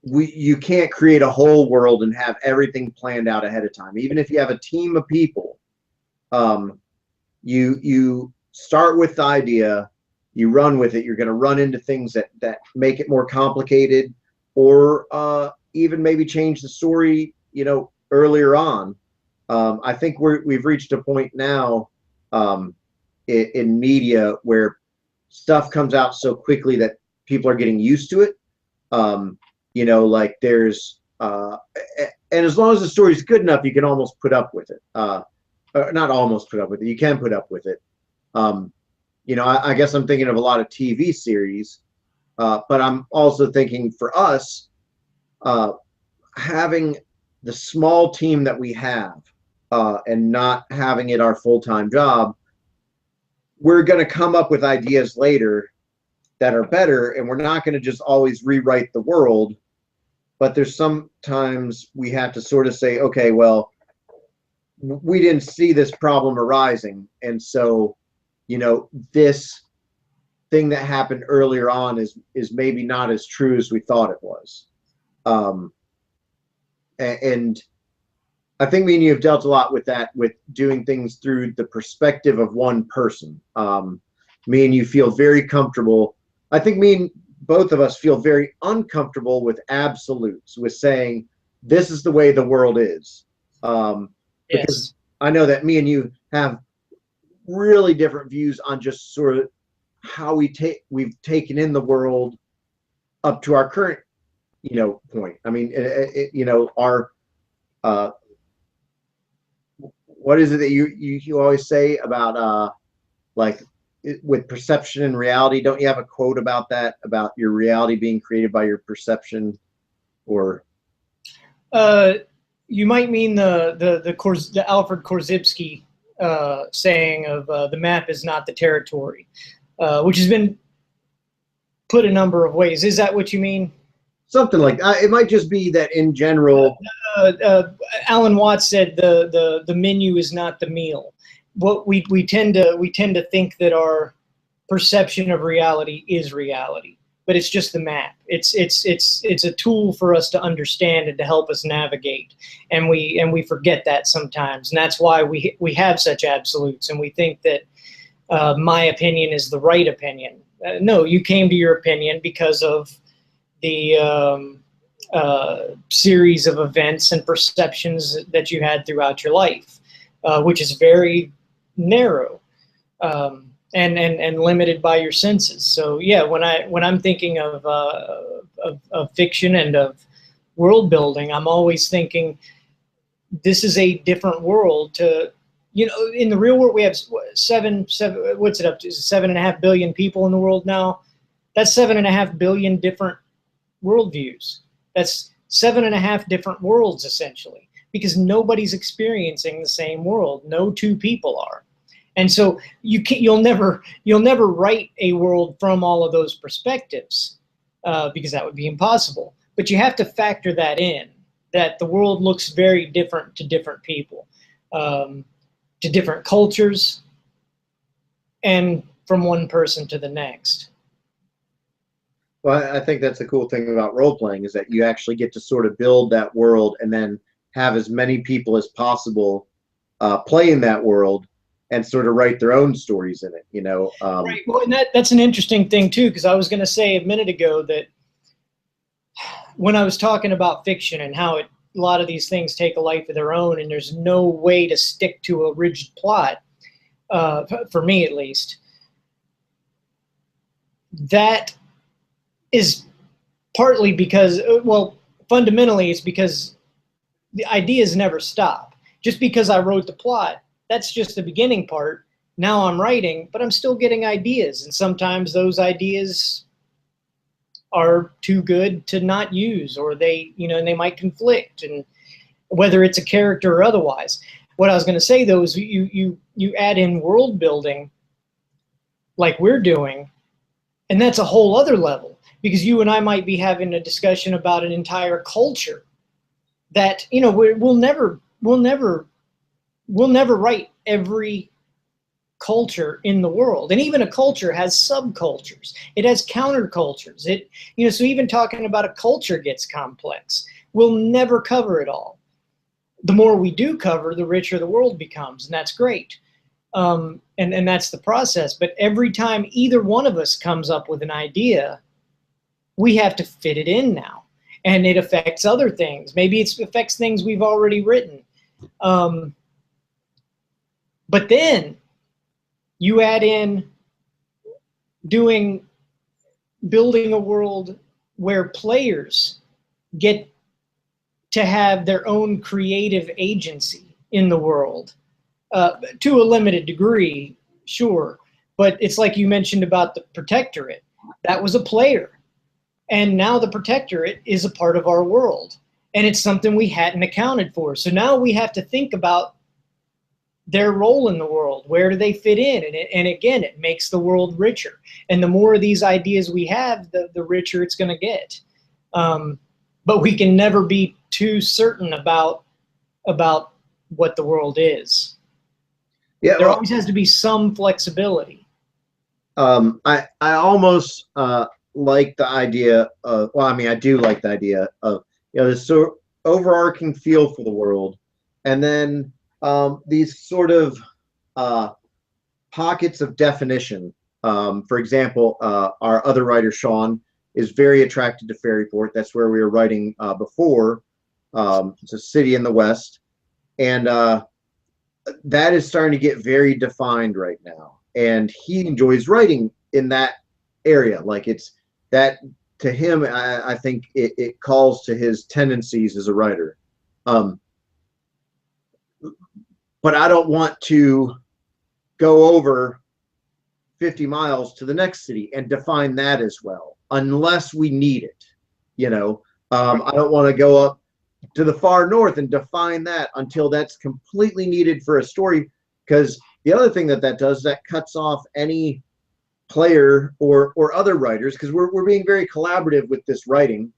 you can't create a whole world and have everything planned out ahead of time. Even if you have a team of people, you start with the idea, you run with it. You're going to run into things that make it more complicated, or even maybe change the story, earlier on. I think we've reached a point now in media where stuff comes out so quickly that people are getting used to it. Like there's, and as long as the story's good enough, you can almost put up with it. Not almost put up with it. You can put up with it. I guess I'm thinking of a lot of TV series, but I'm also thinking for us, having the small team that we have, and not having it our full-time job, we're going to come up with ideas later that are better, and we're not going to just always rewrite the world. But there's sometimes we have to sort of say, okay, well, we didn't see this problem arising, and so this thing that happened earlier on is maybe not as true as we thought it was. And I think me and you have dealt a lot with that, with doing things through the perspective of one person. Me and you feel very comfortable. I think both of us feel very uncomfortable with absolutes, with saying this is the way the world is. Because I know that me and you have really different views on just sort of how we've taken in the world up to our current, point. I mean, our what is it that you always say about with perception and reality? Don't you have a quote about that, about your reality being created by your perception? Or you might mean the Alfred Korzybski saying of the map is not the territory, which has been put a number of ways. Is that what you mean? Something like that. It might just be that in general. Alan Watts said the menu is not the meal. What we tend to think that our perception of reality is reality, but it's just the map. It's a tool for us to understand and to help us navigate, and we forget that sometimes, and that's why we have such absolutes, and we think that my opinion is the right opinion. No, you came to your opinion because of the series of events and perceptions that you had throughout your life, which is very narrow and limited by your senses. So yeah, when I'm thinking of fiction and of world building, I'm always thinking this is a different world to, in the real world we have seven what's it up to, 7.5 billion people in the world now. That's 7.5 billion different worldviews. That's 7.5 different worlds essentially, because nobody's experiencing the same world. No two people are. And so you'll never write a world from all of those perspectives, because that would be impossible. But you have to factor that in, that the world looks very different to different people, to different cultures, and from one person to the next. Well, I think that's the cool thing about role playing, is that you actually get to sort of build that world and then have as many people as possible play in that world and sort of write their own stories in it, Right. Well, and that's an interesting thing too, because I was going to say a minute ago that when I was talking about fiction and how a lot of these things take a life of their own, and there's no way to stick to a rigid plot, for me at least, that is partly because, well, fundamentally it's because the ideas never stop. Just because I wrote the plot, that's just the beginning part. Now I'm writing, but I'm still getting ideas, and sometimes those ideas are too good to not use, or they might conflict, and whether it's a character or otherwise. What I was going to say though is you add in world building like we're doing, and that's a whole other level, because you and I might be having a discussion about an entire culture that we'll never write every culture in the world. And even a culture has subcultures. It has countercultures. So even talking about a culture gets complex. We'll never cover it all. The more we do cover, the richer the world becomes, and that's great. And that's the process. But every time either one of us comes up with an idea, we have to fit it in now. And it affects other things. Maybe it affects things we've already written. But then you add in building a world where players get to have their own creative agency in the world, to a limited degree, sure. But it's like you mentioned about the Protectorate. That was a player. And now the Protectorate is a part of our world. And it's something we hadn't accounted for. So now we have to think about their role in the world. Where do they fit in? And again, it makes the world richer. And the more of these ideas we have, the richer it's going to get. But we can never be too certain about what the world is. Yeah, there always has to be some flexibility. I almost like the idea of, well, I mean, I do like the idea of, this sort of overarching feel for the world, and then these sort of pockets of definition. For example, our other writer, Sean, is very attracted to Fairyport. That's where we were writing before. It's a city in the West. And that is starting to get very defined right now. And he enjoys writing in that area. Like, it's that, to him, I think it calls to his tendencies as a writer. But I don't want to go over 50 miles to the next city and define that as well, unless we need it. I don't want to go up to the far north and define that until that's completely needed for a story, because the other thing that does, that cuts off any player or other writers, because we're being very collaborative with this writing.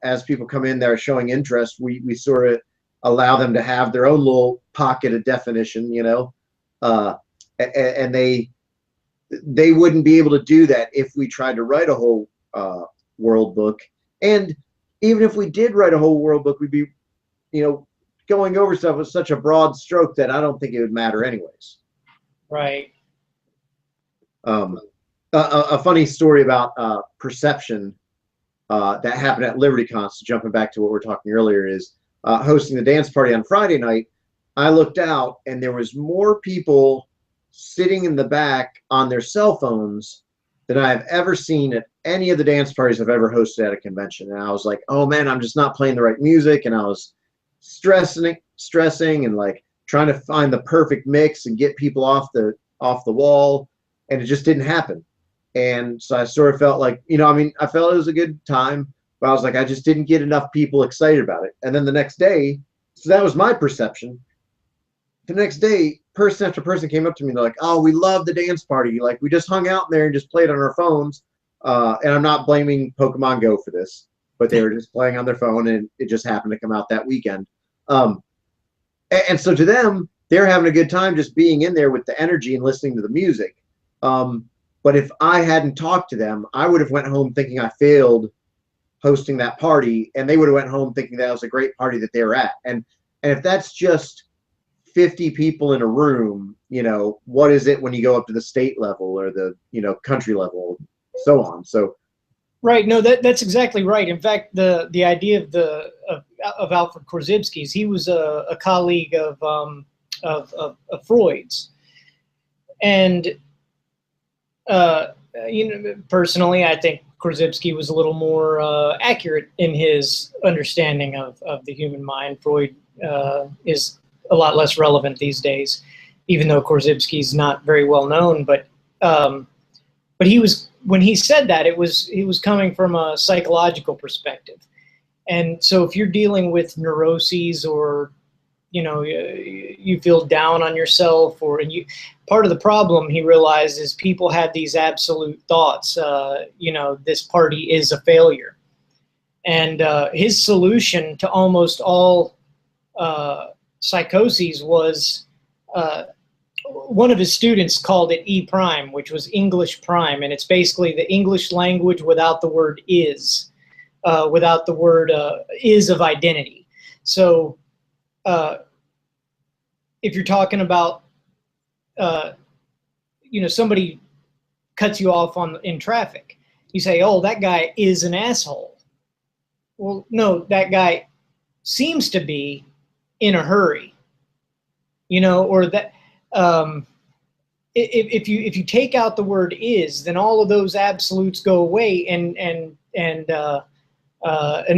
As people come in that are showing interest, we sort of allow them to have their own little pocket of definition, you know, and they wouldn't be able to do that if we tried to write a whole world book. And even if we did write a whole world book, we'd be, you know, going over stuff with such a broad stroke that I don't think it would matter anyways. Right. A funny story about perception that happened at LibertyCon, so jumping back to what we were talking earlier, is hosting the dance party on Friday night. I looked out and there was more people sitting in the back on their cell phones than I've ever seen at any of the dance parties I've ever hosted at a convention. And I was like, oh man, I'm just not playing the right music. And I was stressing and like trying to find the perfect mix and get people off the wall. And it just didn't happen. And so I sort of felt like, you know, I mean, I felt it was a good time, but I was like, I just didn't get enough people excited about it. And then the next day, so that was my perception. The next day, person after person came up to me and they're like, oh, we love the dance party. Like, we just hung out there and just played on our phones. And I'm not blaming Pokemon Go for this, but they were just playing on their phone and it just happened to come out that weekend. And so to them, they're having a good time just being in there with the energy and listening to the music. But if I hadn't talked to them, I would have went home thinking I failed hosting that party, and they would have went home thinking that was a great party that they were at. And if that's just 50 people in a room, you know, what is it when you go up to the state level or the, you know, country level, so on. So right, no, that's exactly right. In fact, the idea of Alfred Korzybski's, he was a colleague of Freud's, and you know, personally, I think Korzybski was a little more accurate in his understanding of the human mind. Freud is a lot less relevant these days, even though Korzybski's not very well known. But he was, when he said that, he was coming from a psychological perspective. And so if you're dealing with neuroses, or you know, you feel down on yourself, part of the problem, he realized, is people had these absolute thoughts, you know, this party is a failure. And his solution to almost all psychoses was, one of his students called it E prime, which was English prime. And it's basically the English language without the word is, without the word is of identity. So if you're talking about, you know, somebody cuts you off in traffic, you say, oh, that guy is an asshole. Well, no, that guy seems to be in a hurry, you know, or that if you take out the word is, then all of those absolutes go away, and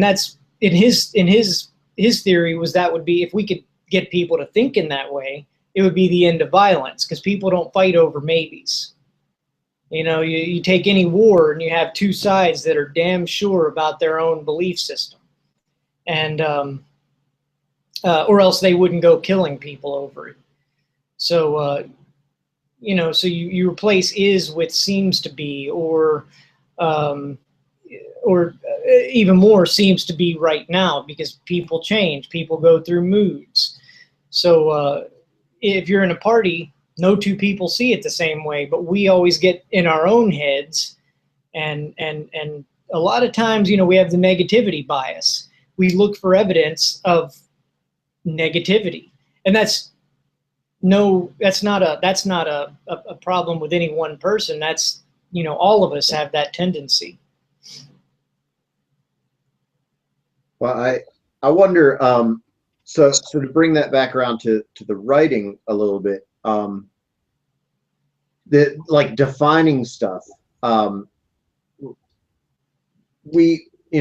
that's in his theory was that would be, if we could get people to think in that way, it would be the end of violence, because people don't fight over maybes. You know, you take any war and you have two sides that are damn sure about their own belief system, and or else they wouldn't go killing people over it. So you know, so you replace is with seems to be, or even more seems to be right now, because people change, people go through moods. So if you're in a party, no two people see it the same way, but we always get in our own heads, and a lot of times, you know, we have the negativity bias. We look for evidence of negativity, and that's not a problem with any one person. That's, you know, all of us have that tendency. Well, I wonder, so to bring that back around to the writing a little bit, the like defining stuff. You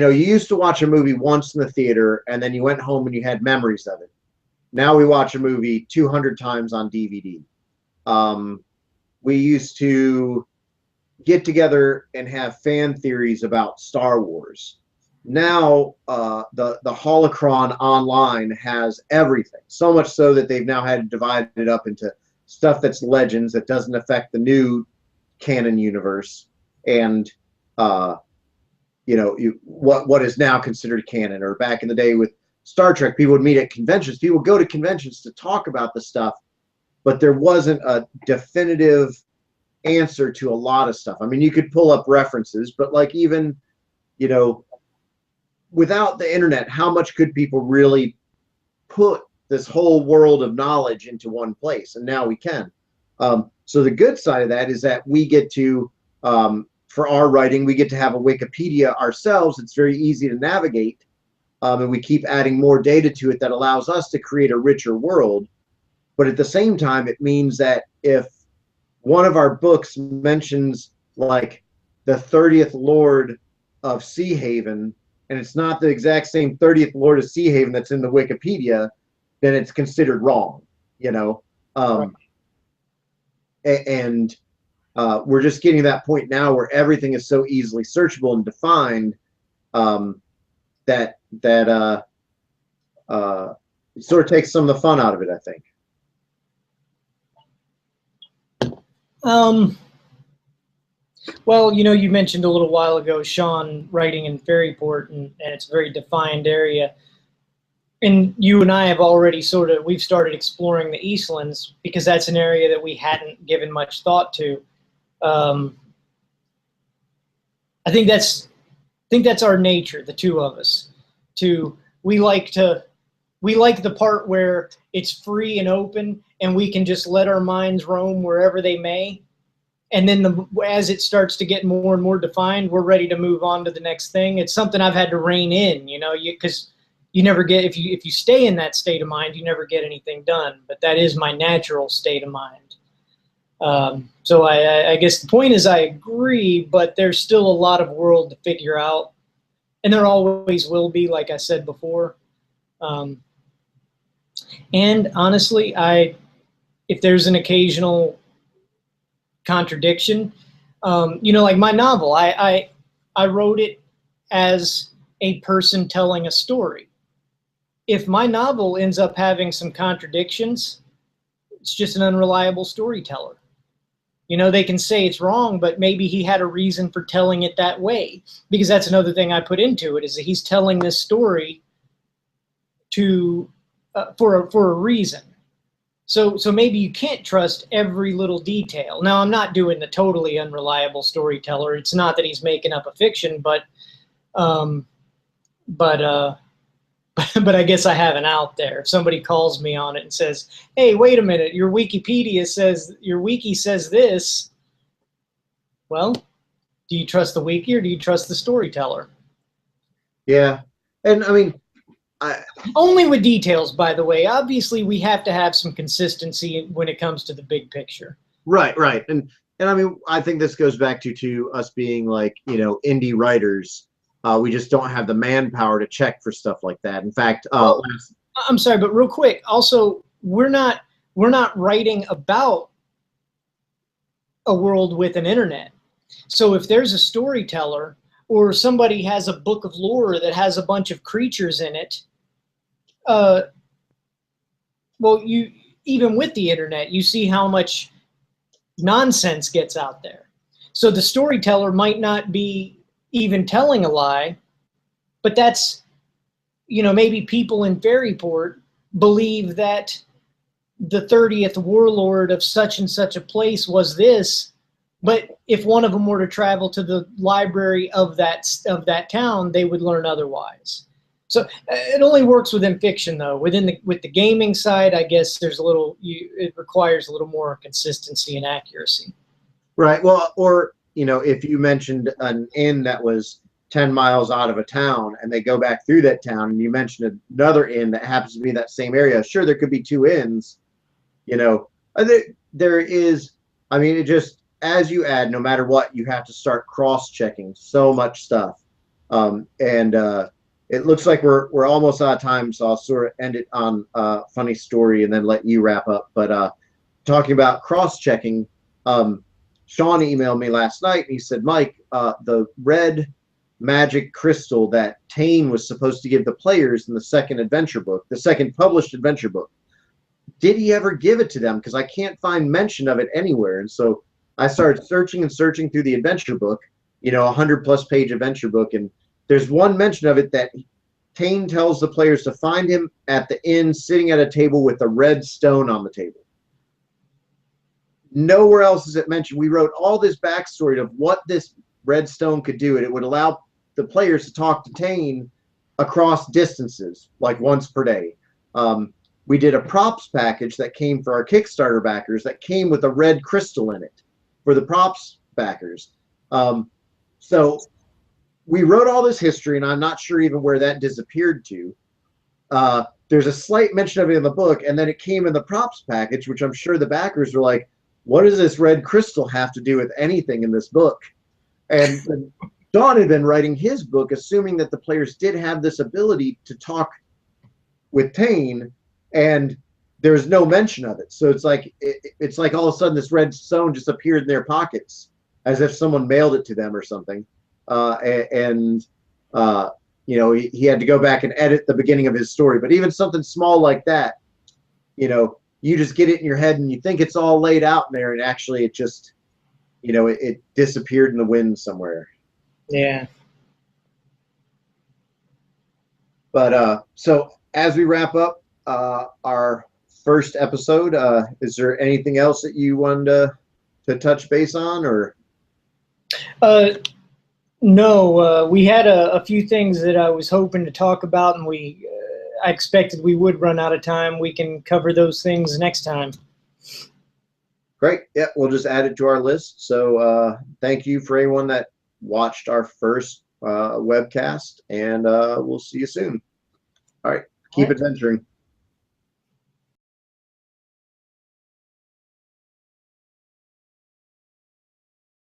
know, you used to watch a movie once in the theater, and then you went home and you had memories of it. Now we watch a movie 200 times on DVD. We used to get together and have fan theories about Star Wars. Now the Holocron online has everything, so much so that they've now had to divide it up into stuff that's legends that doesn't affect the new canon universe, and what is now considered canon. Or back in the day with Star Trek, people would meet at conventions. People would go to conventions to talk about the stuff, but there wasn't a definitive answer to a lot of stuff. I mean, you could pull up references, but like even, without the internet, how much could people really put this whole world of knowledge into one place? And now we can. So the good side of that is that we get to, for our writing, we get to have a Wikipedia ourselves. It's very easy to navigate, and we keep adding more data to it that allows us to create a richer world. But at the same time, it means that if one of our books mentions like the 30th Lord of Sea Haven, and it's not the exact same 30th Lord of Sea Haven that's in the Wikipedia, then it's considered wrong, Right. And we're just getting to that point now where everything is so easily searchable and defined, that it sort of takes some of the fun out of it, I think. Well, you mentioned a little while ago, Sean, writing in Ferryport, and it's a very defined area. And you and I have already we've started exploring the Eastlands because that's an area that we hadn't given much thought to. I think that's our nature, the two of us. We like the part where it's free and open, and we can just let our minds roam wherever they may. And then as it starts to get more and more defined, we're ready to move on to the next thing. It's something I've had to rein in, because you never get, if you stay in that state of mind, you never get anything done. But that is my natural state of mind. So I guess the point is I agree, but there's still a lot of world to figure out. And there always will be, like I said before. And honestly, if there's an occasional contradiction, like my novel, I wrote it as a person telling a story. If my novel ends up having some contradictions, it's just an unreliable storyteller. They can say it's wrong, but maybe he had a reason for telling it that way, because that's another thing I put into it, is that he's telling this story for a reason. So maybe you can't trust every little detail. Now, I'm not doing the totally unreliable storyteller. It's not that he's making up a fiction, but I guess I have an out there. If somebody calls me on it and says, "Hey, wait a minute, your wiki says this," well, do you trust the wiki or do you trust the storyteller? Yeah, and I mean, only with details, by the way. Obviously, we have to have some consistency when it comes to the big picture. Right, and I mean, I think this goes back to us being like, indie writers. We just don't have the manpower to check for stuff like that. In fact, I'm sorry, but real quick, also, we're not writing about a world with an internet. So if there's a storyteller or somebody has a book of lore that has a bunch of creatures in it, even with the internet, you see how much nonsense gets out there. So the storyteller might not be even telling a lie, but that's, maybe people in Ferryport believe that the 30th warlord of such and such a place was this, but if one of them were to travel to the library of that town, they would learn otherwise. So it only works within fiction, though. With the gaming side, I guess there's it requires a little more consistency and accuracy. Right. Well, or if you mentioned an inn that was 10 miles out of a town and they go back through that town, and you mentioned another inn that happens to be in that same area, sure, there could be two inns. There is. I mean, it just, as you add, no matter what, you have to start cross-checking so much stuff. It looks like we're almost out of time, so I'll sort of end it on a funny story and then let you wrap up. But talking about cross-checking, Sean emailed me last night and he said, "Mike, the red magic crystal that Dane was supposed to give the players in the second adventure book, the second published adventure book, did he ever give it to them? Because I can't find mention of it anywhere. And so I started searching and searching through the adventure book, you know, 100+ page adventure book, and there's one mention of it that Tane tells the players to find him at the inn sitting at a table with a red stone on the table. Nowhere else is it mentioned. We wrote all this backstory of what this red stone could do, and it would allow the players to talk to Tane across distances, like once per day. We did a props package that came for our Kickstarter backers that came with a red crystal in it for the props backers. So we wrote all this history, and I'm not sure even where that disappeared to. There's a slight mention of it in the book, and then it came in the props package, which I'm sure the backers were like, what does this red crystal have to do with anything in this book? And Don had been writing his book, assuming that the players did have this ability to talk with Tane, and there's no mention of it. So it's like all of a sudden this red stone just appeared in their pockets, as if someone mailed it to them or something. You know, he had to go back and edit the beginning of his story. But even something small like that, you know, you just get it in your head and you think it's all laid out in there, and actually it just, you know, it disappeared in the wind somewhere. Yeah. But so as we wrap up our first episode, is there anything else that you wanted to touch base on, or? No, we had a few things that I was hoping to talk about, and I expected we would run out of time. We can cover those things next time. Great. Yeah, we'll just add it to our list. So thank you for anyone that watched our first webcast, and we'll see you soon. All right. Keep adventuring.